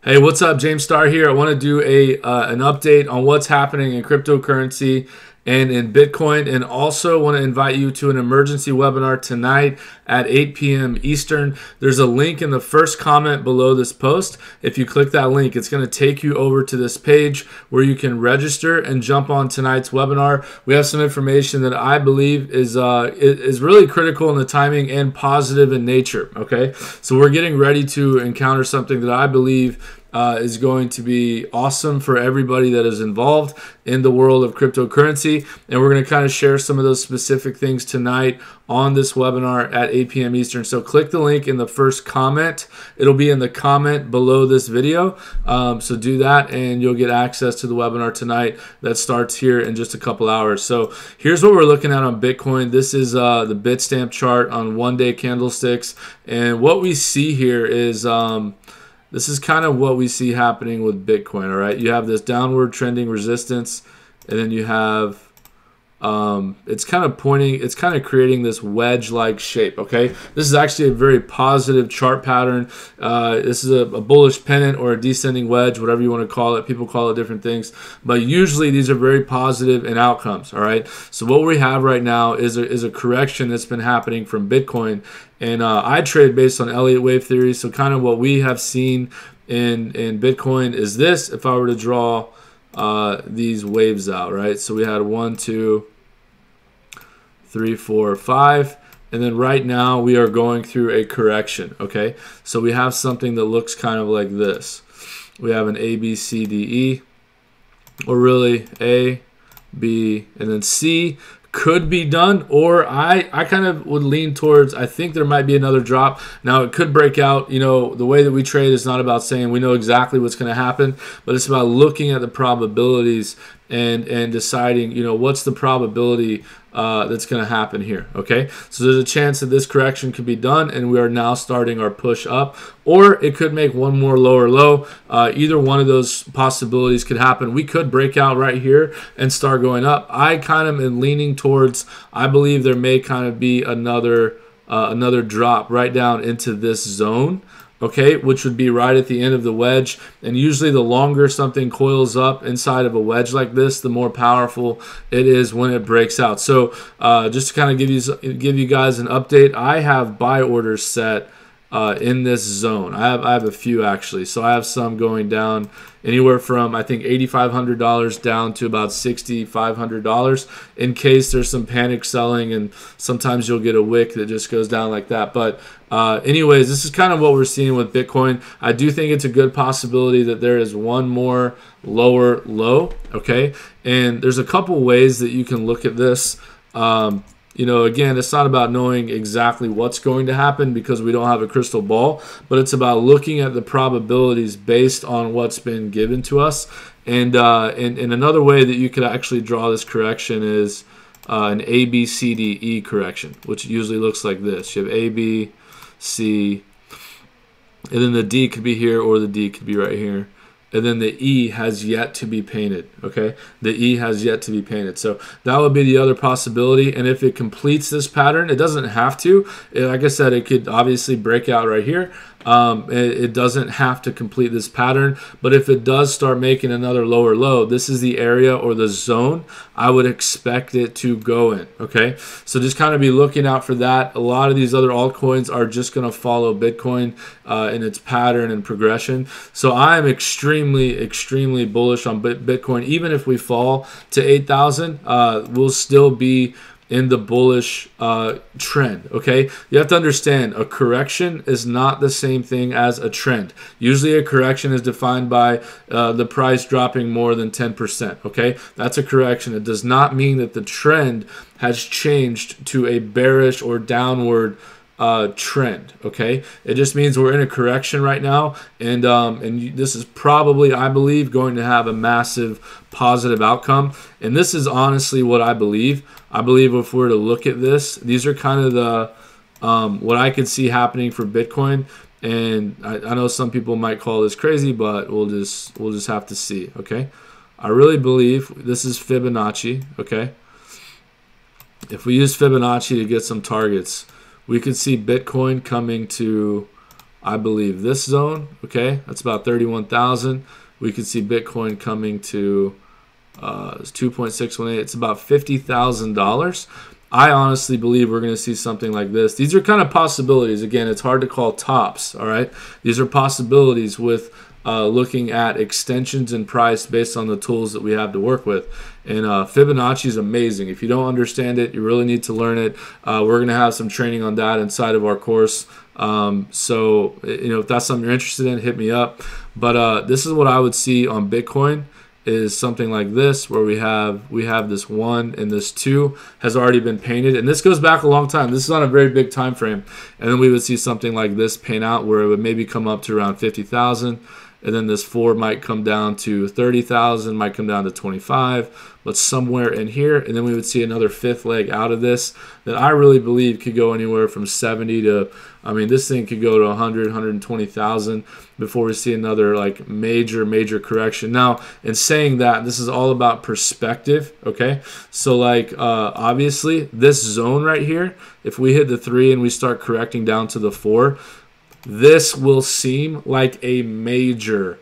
Hey, what's up? James Starr here. I want to do an update on what's happening in cryptocurrency and in Bitcoin, and also want to invite you to an emergency webinar tonight at 8 p.m. Eastern. There's a link in the first comment below this post. If you click that link, it's going to take you over to this page where you can register and jump on tonight's webinar. We have some information that I believe is really critical in the timing and positive in nature. Okay, so we're getting ready to encounter something that I believe is going to be awesome for everybody that is involved in the world of cryptocurrency. And we're going to kind of share some of those specific things tonight on this webinar at 8 p.m. Eastern. So click the link in the first comment. It'll be in the comment below this video. So do that and you'll get access to the webinar tonight that starts here in just a couple hours. So here's what we're looking at on Bitcoin. This is the Bitstamp chart on one-day candlesticks. And what we see here is this is kind of what we see happening with Bitcoin, all right? You have this downward trending resistance, and then you have, it's kind of creating this wedge-like shape, okay? This is actually a very positive chart pattern. This is a bullish pennant or a descending wedge, whatever you want to call it. People call it different things, but usually these are very positive in outcomes, all right? So what we have right now is a correction that's been happening from Bitcoin. And I trade based on Elliott wave theory. So kind of what we have seen in Bitcoin is this. If I were to draw these waves out, right? So we had 1, 2, 3, 4, 5. And then right now we are going through a correction, okay? So we have something that looks kind of like this. We have an A, B, C, D, E. Or really A, B, and then C. Could be done, or I kind of would lean towards, I think there might be another drop. Now it could break out. You know, the way that we trade is not about saying we know exactly what's going to happen, but it's about looking at the probabilities and deciding, you know, what's the probability that's going to happen here. Okay, so there's a chance that this correction could be done and we are now starting our push up, or it could make one more lower low. Either one of those possibilities could happen. We could break out right here and start going up. I kind of am leaning towards, I believe there may kind of be another drop right down into this zone, okay, which would be right at the end of the wedge. And usually the longer something coils up inside of a wedge like this, the more powerful it is when it breaks out. So just to kind of give you guys an update, I have buy orders set in this zone. I have a few actually. So I have some going down anywhere from, I think, $8,500 down to about $6,500 in case there's some panic selling, and sometimes you'll get a wick that just goes down like that. But anyways, this is kind of what we're seeing with Bitcoin. I do think it's a good possibility that there is one more lower low, okay? And there's a couple ways that you can look at this. You know, again, it's not about knowing exactly what's going to happen because we don't have a crystal ball, but it's about looking at the probabilities based on what's been given to us. And another way that you could actually draw this correction is an A, B, C, D, E correction, which usually looks like this. You have A, B, C, and then the D could be here or the D could be right here. And then the E has yet to be painted, okay? The E has yet to be painted. So that would be the other possibility. And if it completes this pattern, it doesn't have to. Like I said, it could obviously break out right here. It doesn't have to complete this pattern. But if it does start making another lower low, this is the area or the zone I would expect it to go in, okay? So just kind of be looking out for that. A lot of these other altcoins are just going to follow Bitcoin in its pattern and progression. So I am extremely bullish on Bitcoin. Even if we fall to 8,000, we'll still be in the bullish trend, okay? You have to understand, a correction is not the same thing as a trend. Usually a correction is defined by the price dropping more than 10%, okay? That's a correction. It does not mean that the trend has changed to a bearish or downward trend, okay? It just means we're in a correction right now, and this is probably, I believe, going to have a massive positive outcome. And this is honestly what I believe. I believe if we're to look at this, these are kind of the what I could see happening for Bitcoin. And I know some people might call this crazy, but we'll just have to see, okay? I really believe this is Fibonacci, okay? If we use Fibonacci to get some targets, we could see Bitcoin coming to I believe, this zone. Okay, that's about 31,000. We could see Bitcoin coming to 2.618. It's about $50,000. I honestly believe we're going to see something like this. These are kind of possibilities. Again, it's hard to call tops, all right? These are possibilities with looking at extensions in price based on the tools that we have to work with. And Fibonacci is amazing. If you don't understand it, you really need to learn it. We're going to have some training on that inside of our course. So, if that's something you're interested in, hit me up. But this is what I would see on Bitcoin, is something like this, where we have this 1 and this 2 has already been painted, and this goes back a long time. This is on a very big time frame, and then we would see something like this paint out, where it would maybe come up to around 50,000, and then this 4 might come down to 30,000, might come down to 25, but somewhere in here, and then we would see another fifth leg out of this that I really believe could go anywhere from 70 to, this thing could go to 100, 120,000 before we see another like major correction. Now, in saying that, this is all about perspective, okay? So like obviously this zone right here, if we hit the 3 and we start correcting down to the 4, this will seem like a major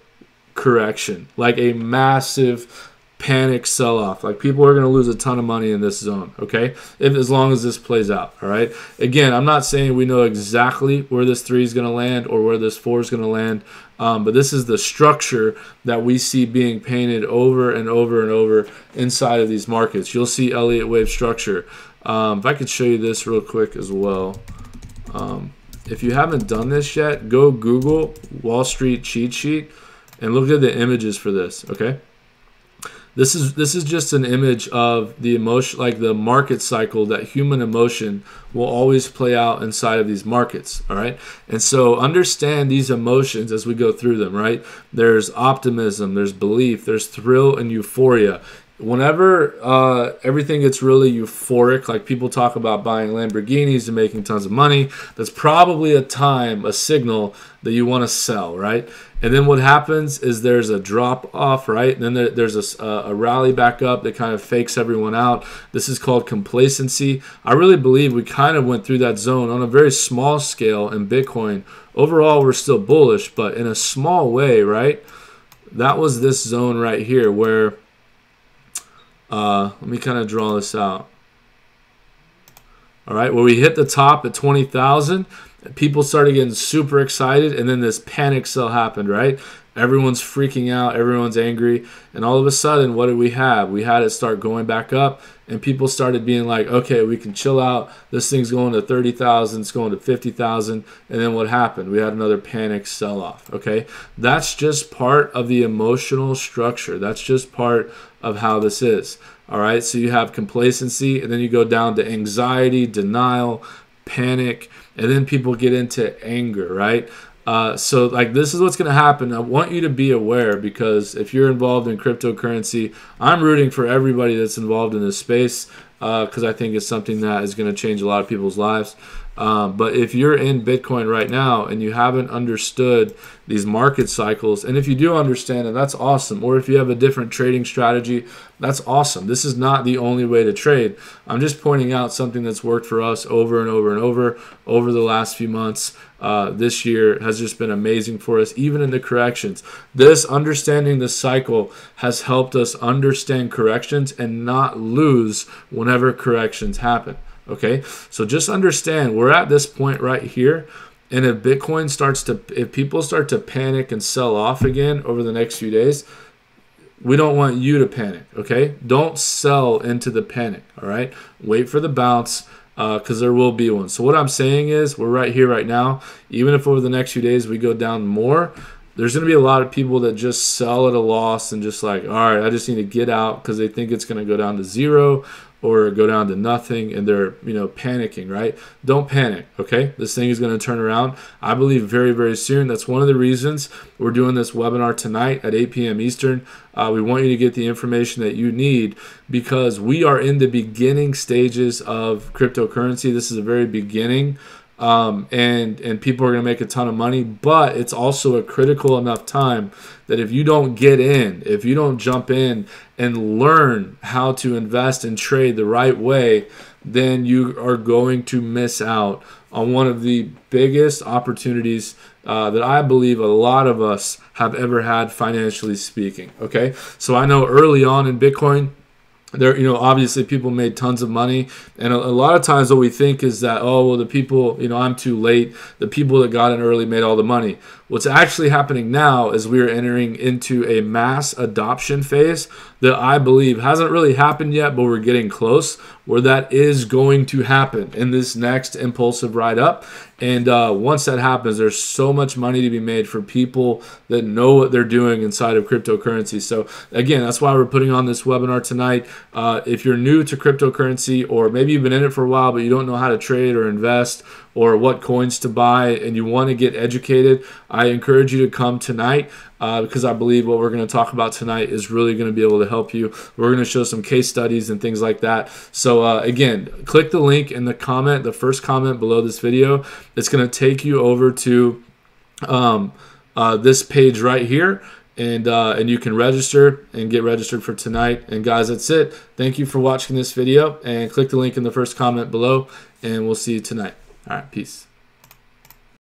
correction, like a massive panic sell-off. Like people are going to lose a ton of money in this zone, okay? As long as this plays out, all right? Again, I'm not saying we know exactly where this 3 is going to land or where this 4 is going to land, but this is the structure that we see being painted over and over and over inside of these markets. You'll see Elliott wave structure. If I could show you this real quick as well. If you haven't done this yet, go Google Wall Street cheat sheet and look at the images for this, okay? This is just an image of the emotion, like the market cycle, that human emotion will always play out inside of these markets, all right? And so understand these emotions as we go through them, right? There's optimism, there's belief, there's thrill and euphoria. Whenever everything gets really euphoric, like people talk about buying Lamborghinis and making tons of money, that's probably a signal that you want to sell, right? And then what happens is there's a drop off, right? And then there's a rally back up that kind of fakes everyone out. This is called complacency. I really believe we kind of went through that zone on a very small scale in Bitcoin. Overall, we're still bullish, but in a small way, right? That was this zone right here where, let me kind of draw this out. All right, where we hit the top at 20,000, people started getting super excited, and then this panic sell happened, right? Everyone's freaking out, everyone's angry, and all of a sudden, what did we have? We had it start going back up, and people started being like, okay, we can chill out. This thing's going to 30,000, it's going to 50,000, and then what happened? We had another panic sell-off, okay? That's just part of the emotional structure. That's just part of how this is, all right? So you have complacency, and then you go down to anxiety, denial, panic, and then people get into anger, right? So like this is what's going to happen. I want you to be aware, because if you're involved in cryptocurrency, I'm rooting for everybody that's involved in this space, because I think it's something that is going to change a lot of people's lives. But if you're in Bitcoin right now and you haven't understood these market cycles, and if you do understand it, that's awesome. Or if you have a different trading strategy, that's awesome. This is not the only way to trade. I'm just pointing out something that's worked for us over and over and over the last few months. This year has just been amazing for us, even in the corrections. This understanding the cycle has helped us understand corrections and not lose whenever corrections happen. Okay, so just understand we're at this point right here, and if Bitcoin if people start to panic and sell off again over the next few days, we don't want you to panic. Okay, don't sell into the panic. All right, wait for the bounce, because there will be one. So what I'm saying is we're right here right now. Even if over the next few days we go down more, there's going to be a lot of people that just sell at a loss and just like, all right, I just need to get out, because they think it's going to go down to zero or go down to nothing, and they're panicking, right? Don't panic, okay? This thing is going to turn around, I believe, very, very soon. That's one of the reasons we're doing this webinar tonight at 8 p.m. Eastern. We want you to get the information that you need, because we are in the beginning stages of cryptocurrency. This is the very beginning. And people are going to make a ton of money, but it's also a critical enough time that if you don't get in, if you don't jump in and learn how to invest and trade the right way, then you are going to miss out on one of the biggest opportunities that I believe a lot of us have ever had, financially speaking. Okay, so I know early on in Bitcoin, there, obviously people made tons of money, and a lot of times what we think is that, oh, well, the people, I'm too late. The people that got in early made all the money. What's actually happening now is we are entering into a mass adoption phase that I believe hasn't really happened yet, but we're getting close, where that is going to happen in this next impulsive ride up. And once that happens, there's so much money to be made for people that know what they're doing inside of cryptocurrency. So again, that's why we're putting on this webinar tonight. If you're new to cryptocurrency, or maybe you've been in it for a while, but you don't know how to trade or invest or what coins to buy, and you want to get educated, I encourage you to come tonight, because I believe what we're going to talk about tonight is really going to be able to help you. We're going to show some case studies and things like that. So again, click the link in the comment, the first comment below this video. It's going to take you over to this page right here, and you can register and get registered for tonight. And guys, that's it. Thank you for watching this video, and click the link in the first comment below, and we'll see you tonight. All right, peace.